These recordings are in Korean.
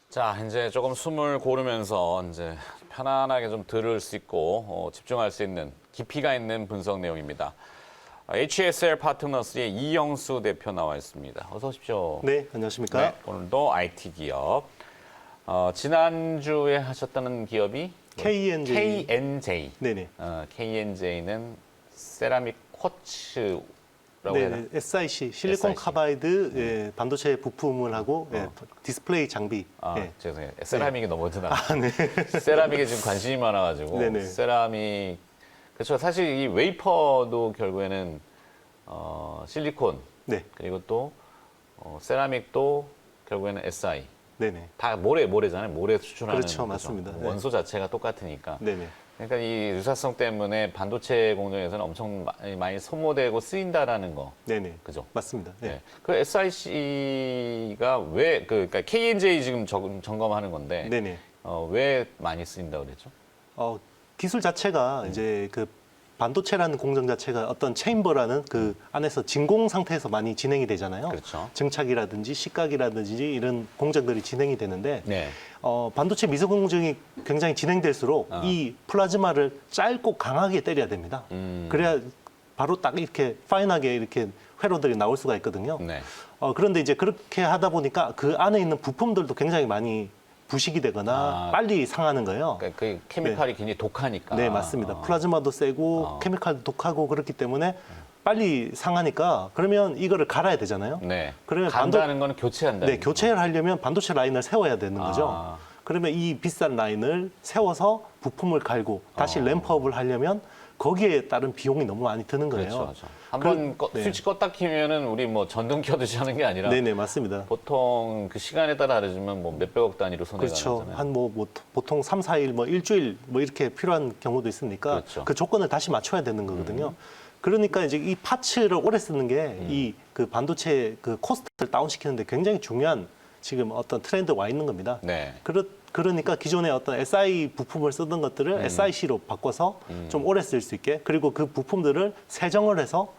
자, 이제 조금 숨을 고르면서 이제 편안하게 좀 들을 수 있고 집중할 수 있는 깊이가 있는 분석 내용입니다. HSL 파트너스의 이영수 대표 나와 있습니다. 어서 오십시오. 네, 안녕하십니까? 네, 오늘도 IT 기업. 지난주에 하셨다는 기업이 KNJ. KNJ. 네네. KNJ는 세라믹 쿼츠라고 해야 되나? 네, SiC 실리콘 SiC. 카바이드 예, 반도체 부품을 하고 예, 디스플레이 장비. 아, 예. 죄송해요. 세라믹이 너무 드나. 네. 세라믹에 지금 관심이 많아가지고 네네. 세라믹 그렇죠. 사실 이 웨이퍼도 결국에는 실리콘 네, 그리고 또 세라믹도 결국에는 SI 네네. 다 모래잖아요. 모래 수출하는 그렇죠, 거죠. 맞습니다. 네. 원소 자체가 똑같으니까. 네네. 그러니까 이 유사성 때문에 반도체 공정에서는 엄청 많이 소모되고 쓰인다라는 거. 네네. 그죠? 맞습니다. 네. 네. 그 SIC가 왜 그러니까 KNJ 지금 점검하는 건데 네네. 왜 많이 쓰인다고 그랬죠? 기술 자체가 이제 그 반도체라는 공정 자체가 어떤 체인버라는 그 안에서 진공 상태에서 많이 진행이 되잖아요. 그렇죠. 증착이라든지 식각이라든지 이런 공정들이 진행이 되는데 네. 반도체 미세 공정이 굉장히 진행될수록 아. 이 플라즈마를 짧고 강하게 때려야 됩니다. 그래야 바로 딱 이렇게 파인하게 이렇게 회로들이 나올 수가 있거든요. 네. 그런데 이제 그렇게 하다 보니까 그 안에 있는 부품들도 굉장히 많이 부식이 되거나 빨리 상하는 거예요. 그러니까 그 케미칼이 굉장히 독하니까. 네, 맞습니다. 플라즈마도 세고 케미칼도 독하고 그렇기 때문에 빨리 상하니까 그러면 이거를 갈아야 되잖아요. 네. 그러면 간다는 거는 교체한다. 네, 교체를 하려면 반도체 라인을 세워야 되는 거죠. 아. 그러면 이 비싼 라인을 세워서 부품을 갈고 다시 램프업을 하려면 거기에 따른 비용이 너무 많이 드는 거예요. 그렇죠. 그렇죠. 한번 네. 스위치 껐다 키면은 우리 뭐 전등 켜듯이 하는 게 아니라 네네, 맞습니다. 보통 그 시간에 따라 다르지만 뭐 몇백억 단위로 손해가 그렇죠. 나잖아요. 한 보통 3, 4일, 일주일 이렇게 필요한 경우도 있으니까 그렇죠. 그 조건을 다시 맞춰야 되는 거거든요. 그러니까 이제 이 파츠를 오래 쓰는 게 이 그 반도체 그 코스트를 다운시키는데 굉장히 중요한 지금 어떤 트렌드가 와 있는 겁니다. 네. 그러니까 기존에 어떤 SI 부품을 쓰던 것들을 SiC로 바꿔서 좀 오래 쓸 수 있게 그리고 그 부품들을 세정을 해서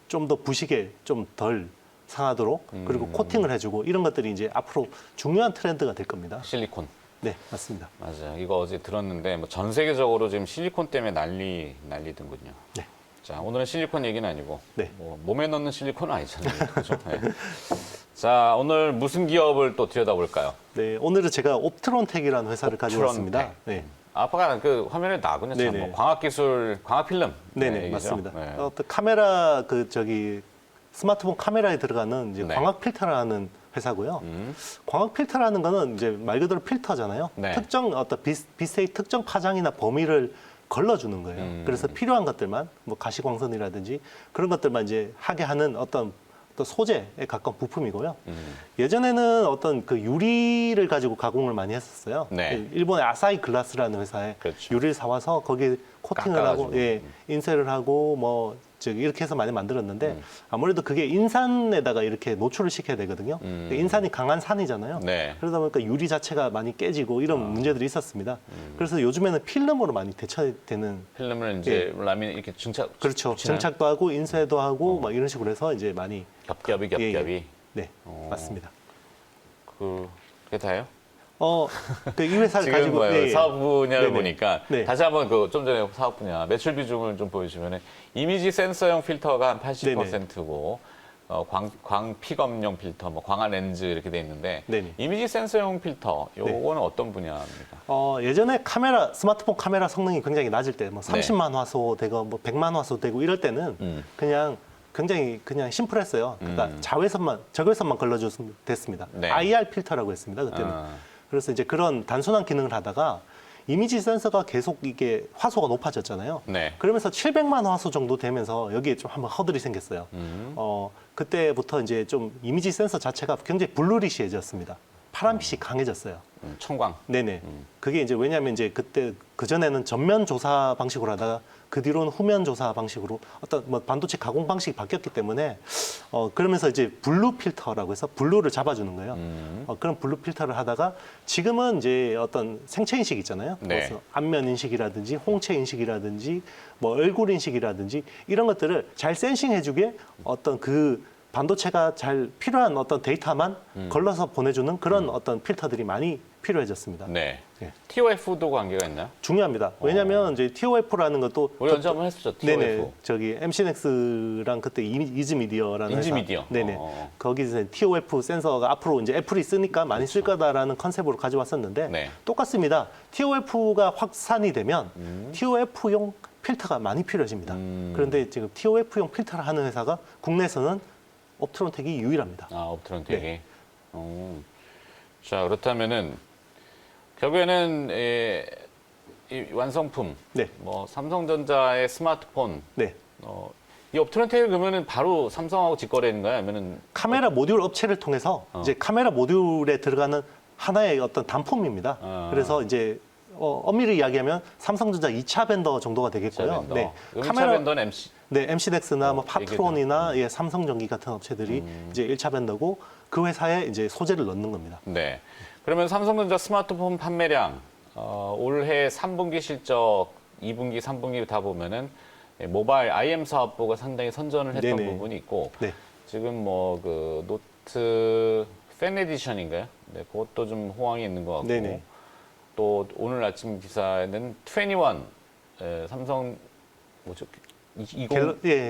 좀 더 부식에 좀 덜 상하도록 그리고 코팅을 해주고 이런 것들이 이제 앞으로 중요한 트렌드가 될 겁니다. 실리콘. 네, 맞습니다. 맞아요. 이거 어제 들었는데 뭐 전 세계적으로 지금 실리콘 때문에 난리든군요. 네. 자, 오늘은 실리콘 얘기는 아니고 네. 뭐 몸에 넣는 실리콘은 아니잖아요. 그렇죠? 네. 자, 오늘 무슨 기업을 또 들여다볼까요? 네, 오늘은 제가 옵트론텍이라는 회사를 가지고 옵트론텍. 왔습니다. 네, 아빠가 그 화면에 나군요. 참 네네. 뭐 광학기술, 광학필름. 네네, 얘기죠? 맞습니다. 네. 또 카메라 스마트폰 카메라에 들어가는 이제 네. 광학 필터라는 회사고요. 광학 필터라는 거는 이제 말 그대로 필터잖아요. 네. 특정 어떤 빛의 특정 파장이나 범위를 걸러주는 거예요. 그래서 필요한 것들만 뭐 가시광선이라든지 그런 것들만 이제 하게 하는 어떤 소재에 가까운 부품이고요. 예전에는 어떤 그 유리를 가지고 가공을 많이 했었어요. 네. 일본의 아사히 글라스라는 회사에 그렇죠. 유리를 사와서 거기에 코팅을 하고 깎아가지고. 인쇄를 하고 이렇게 해서 많이 만들었는데 아무래도 그게 인산에다가 이렇게 노출을 시켜야 되거든요. 인산이 강한 산이잖아요. 네. 그러다 보니까 유리 자체가 많이 깨지고 이런 문제들이 있었습니다. 그래서 요즘에는 필름으로 많이 대처되는 필름을 이제 라민 이렇게 증착. 그렇죠. 붙이나요? 증착도 하고 인쇄도 하고 막 이런 식으로 해서 이제 많이 겹겹이. 네, 맞습니다. 그게 다예요? 이 회사를 지금 가지고 사업 분야를 네네. 보니까 네. 다시 한번 그 좀 전에 사업 분야 매출 비중을 좀 보여주면 이미지 센서용 필터가 한 80%고 광픽업용 필터, 뭐 광화 렌즈 이렇게 돼 있는데 네네. 이미지 센서용 필터 요거는 어떤 분야입니까? 예전에 스마트폰 카메라 성능이 굉장히 낮을 때, 30만 화소 되고, 100만 화소 되고 이럴 때는 그냥 굉장히 그냥 심플했어요. 그러니까 적외선만 걸러줬으면 됐습니다. 네. IR 필터라고 했습니다, 그때는. 그래서 이제 그런 단순한 기능을 하다가 이미지 센서가 계속 이게 화소가 높아졌잖아요. 네. 그러면서 700만 화소 정도 되면서 여기에 좀 한번 허들이 생겼어요. 그때부터 이제 좀 이미지 센서 자체가 굉장히 블루리시해졌습니다. 파란빛이 강해졌어요. 청광. 네네. 그게 이제 왜냐하면 이제 그전에는 전면 조사 방식으로 하다가 그 뒤로는 후면 조사 방식으로 어떤 반도체 가공 방식이 바뀌었기 때문에 그러면서 이제 블루 필터라고 해서 블루를 잡아주는 거예요. 그런 블루 필터를 하다가 지금은 이제 어떤 생체 인식 있잖아요. 네. 그래서 안면 인식이라든지 홍채 인식이라든지 얼굴 인식이라든지 이런 것들을 잘 센싱해주게 어떤 그 반도체가 잘 필요한 어떤 데이터만 걸러서 보내주는 그런 어떤 필터들이 많이 필요해졌습니다. 네. 예. TOF도 관계가 있나요? 중요합니다. 왜냐하면 이제 TOF라는 것도 우리 언제 한번 했었죠. TOF. 네네 저기 MC넥스랑 그때 이즈미디어라는 이즈미디어. 네네 거기서 TOF 센서가 앞으로 이제 애플이 쓰니까 많이 쓸 거다라는 컨셉으로 가져왔었는데 네. 똑같습니다. TOF가 확산이 되면 TOF용 필터가 많이 필요해집니다. 그런데 지금 TOF용 필터를 하는 회사가 국내에서는 옵트론텍이 유일합니다. 아, 옵트론텍이. 자, 그렇다면은 결국에는 이 완성품, 네. 뭐 삼성전자의 스마트폰, 네. 이 옵트론텍을 그러면은 바로 삼성하고 직거래인가요? 아니면은 카메라 모듈 업체를 통해서 이제 카메라 모듈에 들어가는 하나의 어떤 단품입니다. 그래서 이제 엄밀히 이야기하면 삼성전자 2차 벤더 정도가 되겠고요. 벤더. 네. 1차 벤더는 MC. 네, MC넥스나 뭐 파트론이나 예, 삼성전기 같은 업체들이 이제 1차 벤더고 그 회사에 이제 소재를 넣는 겁니다. 네. 그러면 삼성전자 스마트폰 판매량 올해 3분기 실적, 2분기, 3분기 다 보면은 모바일 IM 사업부가 상당히 선전을 했던 네네. 부분이 있고 네. 지금 뭐 그 노트 팬 에디션인가요? 네, 그것도 좀 호황이 있는 것 같고 네네. 또 오늘 아침 기사에는 21 삼성 뭐죠? 20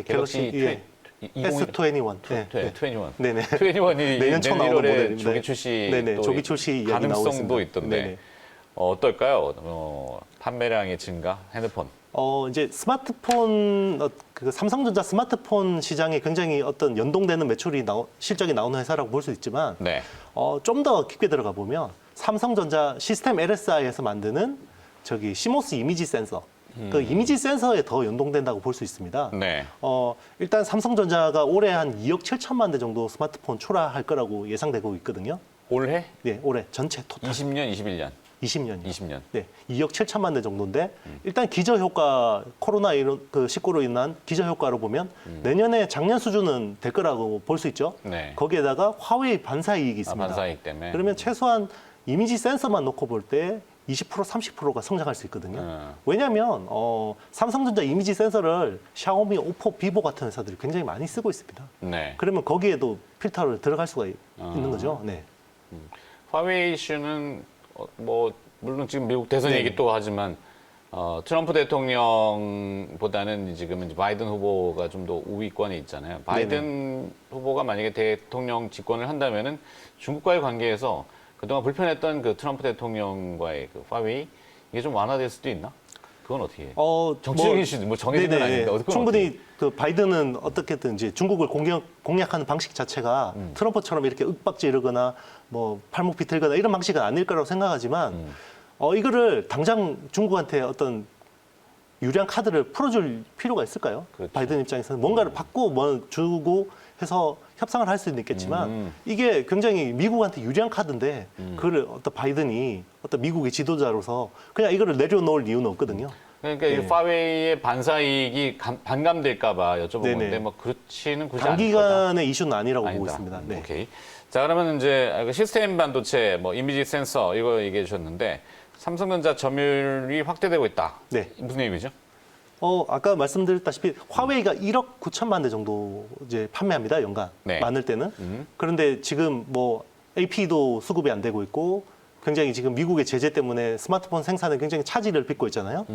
갤럭시 예. S21. 네, 21. 네네. 21이 내년 초 나오는 1월에 모델입니다. 조기 출시 네네. 또 조기 출시 이야기 나오고 가능성도 있습니다. 있던데 네네. 어떨까요? 판매량의 증가, 핸드폰. 이제 스마트폰 그 삼성전자 스마트폰 시장에 굉장히 어떤 연동되는 매출이 실적이 나오는 회사라고 볼 수 있지만 네. 좀 더 깊게 들어가 보면 삼성전자 시스템 LSI에서 만드는 저기 시모스 이미지 센서 그 이미지 센서에 더 연동된다고 볼 수 있습니다. 네. 일단 삼성전자가 올해 한 2억 7천만 대 정도 스마트폰 출하할 거라고 예상되고 있거든요. 올해 네, 올해 전체 토탈 20년, 21년. 20년이요. 20년. 네, 2억 7천만 대 정도인데 일단 기저 효과 코로나 이런 그 19로 인한 기저 효과로 보면 내년에 작년 수준은 될 거라고 볼 수 있죠. 네. 거기에다가 화웨이 반사 이익이 있습니다. 반사이익 때문에. 그러면 최소한 이미지 센서만 놓고 볼 때 20% 30%가 성장할 수 있거든요. 왜냐하면 삼성전자 이미지 센서를 샤오미, 오포, 비보 같은 회사들이 굉장히 많이 쓰고 있습니다. 네. 그러면 거기에도 필터를 들어갈 수가 있는 거죠. 네. 화웨이 이슈는 뭐 물론 지금 미국 대선 네. 얘기 또 하지만 트럼프 대통령보다는 지금은 이제 바이든 후보가 좀 더 우위권에 있잖아요. 바이든 후보가 만약에 대통령 집권을 한다면은 중국과의 관계에서 그동안 불편했던 그 트럼프 대통령과의 그 화웨이 이게 좀 완화될 수도 있나? 그건 어떻게 해요? 정치적인 이슈 뭐 정해진 건 아닌데 그건 충분히 그 바이든은 어떻게든 이제 중국을 공략하는 방식 자체가 트럼프처럼 이렇게 윽박지르거나 뭐 팔목 비틀거나 이런 방식은 아닐 거라고 생각하지만 이거를 당장 중국한테 어떤 유리한 카드를 풀어줄 필요가 있을까요? 그렇죠. 바이든 입장에서는 뭔가를 받고 뭐 주고 해서 협상을 할 수는 있겠지만 이게 굉장히 미국한테 유리한 카드인데 그걸 어떤 바이든이 어떤 미국의 지도자로서 그냥 이거를 내려놓을 이유는 없거든요. 그러니까 네. 이 화웨이의 반사이익이 반감될까봐 여쭤본 네네. 건데 뭐 그렇지는 굳이 않을 거다. 단기간의 이슈는 아니라고 보고 아니다. 있습니다. 네. 오케이. 자 그러면 이제 시스템 반도체, 뭐 이미지 센서 이거 얘기해 주셨는데 삼성전자 점유율이 확대되고 있다. 네. 무슨 얘기죠? 아까 말씀드렸다시피 화웨이가 1억 9천만 대 정도 이제 판매합니다, 연간. 네. 많을 때는. 그런데 지금 뭐 AP도 수급이 안 되고 있고 굉장히 지금 미국의 제재 때문에 스마트폰 생산에 굉장히 차질을 빚고 있잖아요.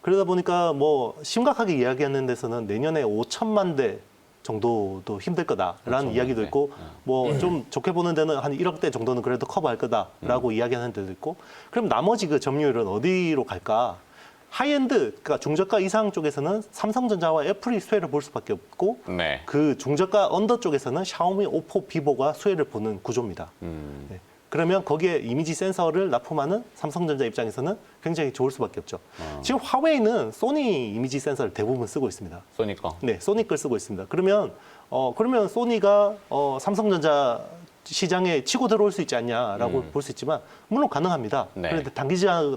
그러다 보니까 뭐 심각하게 이야기하는 데서는 내년에 5천만 대 정도도 힘들 거다라는 5천만 이야기도 대. 있고 뭐 좀 좋게 보는 데는 한 1억 대 정도는 그래도 커버할 거다라고 이야기하는 데도 있고 그럼 나머지 그 점유율은 어디로 갈까? 하이엔드, 그러니까 중저가 이상 쪽에서는 삼성전자와 애플이 수혜를 볼 수밖에 없고 네. 그 중저가 언더 쪽에서는 샤오미, 오포, 비보가 수혜를 보는 구조입니다. 네. 그러면 거기에 이미지 센서를 납품하는 삼성전자 입장에서는 굉장히 좋을 수밖에 없죠. 지금 화웨이는 소니 이미지 센서를 대부분 쓰고 있습니다. 소니 거. 네, 소니 걸 쓰고 있습니다. 그러면 소니가 삼성전자 시장에 치고 들어올 수 있지 않냐라고 볼 수 있지만 물론 가능합니다. 네. 그런데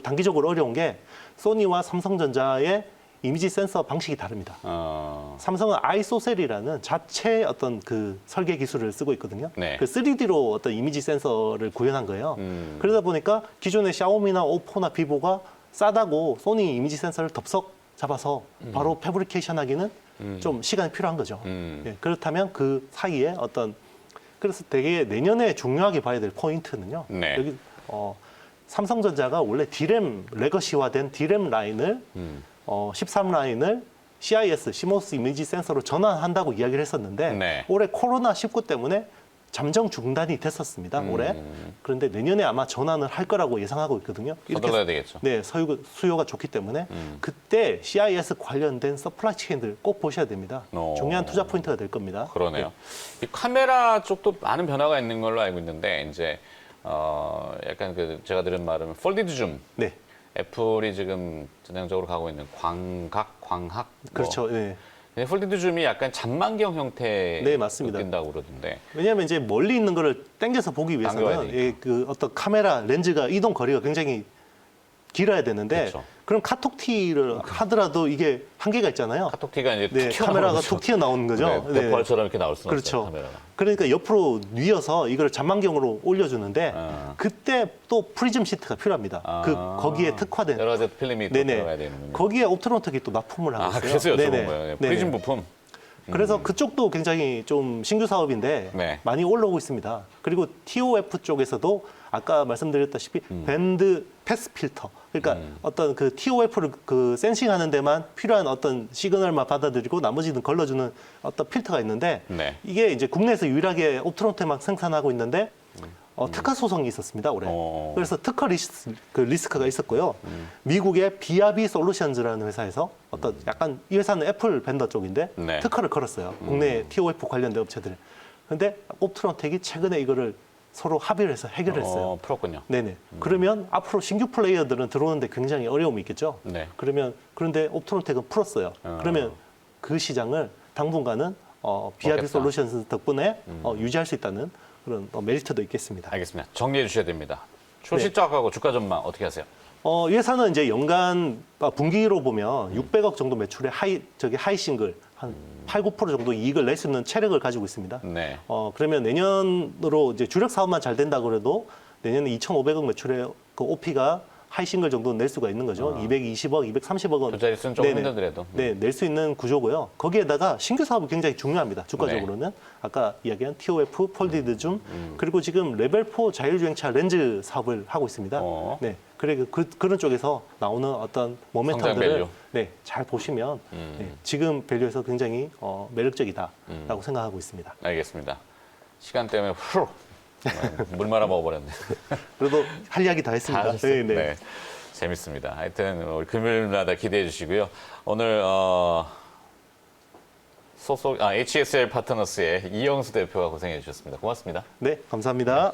단기적으로 어려운 게 소니와 삼성전자의 이미지 센서 방식이 다릅니다. 삼성은 아이소셀이라는 자체 어떤 그 설계 기술을 쓰고 있거든요. 네. 그 3D로 어떤 이미지 센서를 구현한 거예요. 그러다 보니까 기존의 샤오미나 오포나 비보가 싸다고 소니 이미지 센서를 덥석 잡아서 바로 패브리케이션 하기는 좀 시간이 필요한 거죠. 예, 그렇다면 그 사이에 어떤 그래서 되게 내년에 중요하게 봐야 될 포인트는요. 네. 여기 삼성전자가 원래 D램 레거시화된 D램 라인을 13라인을 CIS, CMOS 이미지 센서로 전환한다고 이야기를 했었는데 네. 올해 코로나19 때문에 잠정 중단이 됐었습니다. 올해. 그런데 내년에 아마 전환을 할 거라고 예상하고 있거든요. 서둘러야 되겠죠. 네, 수요가 좋기 때문에 그때 CIS 관련된 서플라이 체인들 꼭 보셔야 됩니다. 중요한 투자 포인트가 될 겁니다. 그러네요. 이 카메라 쪽도 많은 변화가 있는 걸로 알고 있는데 이제 약간 그 제가 들은 말은 폴디드 줌. 네, 애플이 지금 전향적으로 가고 있는 광학. 그렇죠. 네. 근데 폴디드 줌이 약간 잔망경 형태 네, 맞습니다. 웃긴다고 그러던데. 왜냐하면 이제 멀리 있는 거를 당겨서 보기 당겨야 위해서는 되니까. 그 어떤 카메라 렌즈가 이동 거리가 굉장히 길어야 되는데 그렇죠. 그럼 카톡티를 하더라도 이게 한계가 있잖아요. 카톡티가 이제 네, 툭 카메라가 튀어나오는 툭 튀어나오는 거죠. 네, 대포알처럼 이렇게 나올 수는 그렇죠. 없어요, 카메라가. 그러니까 옆으로 뉘어서 이걸 잔망경으로 올려주는데 그때 또 프리즘 시트가 필요합니다. 거기에 특화된. 여러 가지 필름이 또 네네. 들어가야 되는군요. 거기에 옵트론텍이 또 납품을 하고 있어요. 그래서 여쭤본 네네. 거예요. 네네. 프리즘 부품. 그래서 그쪽도 굉장히 좀 신규 사업인데 네. 많이 올라오고 있습니다. 그리고 TOF 쪽에서도 아까 말씀드렸다시피 밴드 패스 필터. 그러니까 어떤 그 TOF를 그 센싱하는 데만 필요한 어떤 시그널만 받아들이고 나머지는 걸러주는 어떤 필터가 있는데 네. 이게 이제 국내에서 유일하게 옵트론텍만 생산하고 있는데 특허 소송이 있었습니다 올해. 그래서 특허 리스크가 있었고요. 미국의 비아비 솔루션즈라는 회사에서 어떤 약간 이 회사는 애플 벤더 쪽인데 네. 특허를 걸었어요. 국내 TOF 관련된 업체들. 그런데 옵트론텍이 최근에 이거를 서로 합의를 해서 해결했어요. 풀었군요. 네네. 그러면 앞으로 신규 플레이어들은 들어오는데 굉장히 어려움이 있겠죠. 네. 그런데 옵트론텍은 풀었어요. 그러면 그 시장을 당분간은 비아비 먹겠다. 솔루션스 덕분에 유지할 수 있다는 그런 메리트도 있겠습니다. 알겠습니다. 정리해 주셔야 됩니다. 네. 초실적하고 주가 전망 어떻게 하세요? 이 회사는 이제 연간 분기로 보면 600억 정도 매출의 하이 싱글 한 8, 9% 정도 이익을 낼 수 있는 체력을 가지고 있습니다. 네. 그러면 내년으로 이제 주력 사업만 잘 된다 그래도 내년에 2,500억 매출의 그 OP가 하이 싱글 정도 낼 수가 있는 거죠. 220억, 230억은 두 자릿수는 조금 힘들더라도. 네, 낼 수 있는 구조고요. 거기에다가 신규 사업이 굉장히 중요합니다. 주가적으로는 아까 이야기한 TOF, 폴디드 줌 그리고 지금 레벨 4 자율주행차 렌즈 사업을 하고 있습니다. 네, 그런 쪽에서 나오는 어떤 성장 모멘텀들을 밸류. 네, 잘 보시면 지금 밸류에서 굉장히 매력적이다라고 생각하고 있습니다. 알겠습니다. 시간 때문에 후 물 말아 먹어버렸네. 그래도 할 이야기 다 했습니다. 하셨어요? 네. 재밌습니다. 하여튼 우리 금요일마다 기대해 주시고요. 오늘 소속 HSL 파트너스의 이영수 대표가 고생해 주셨습니다. 고맙습니다. 네, 감사합니다.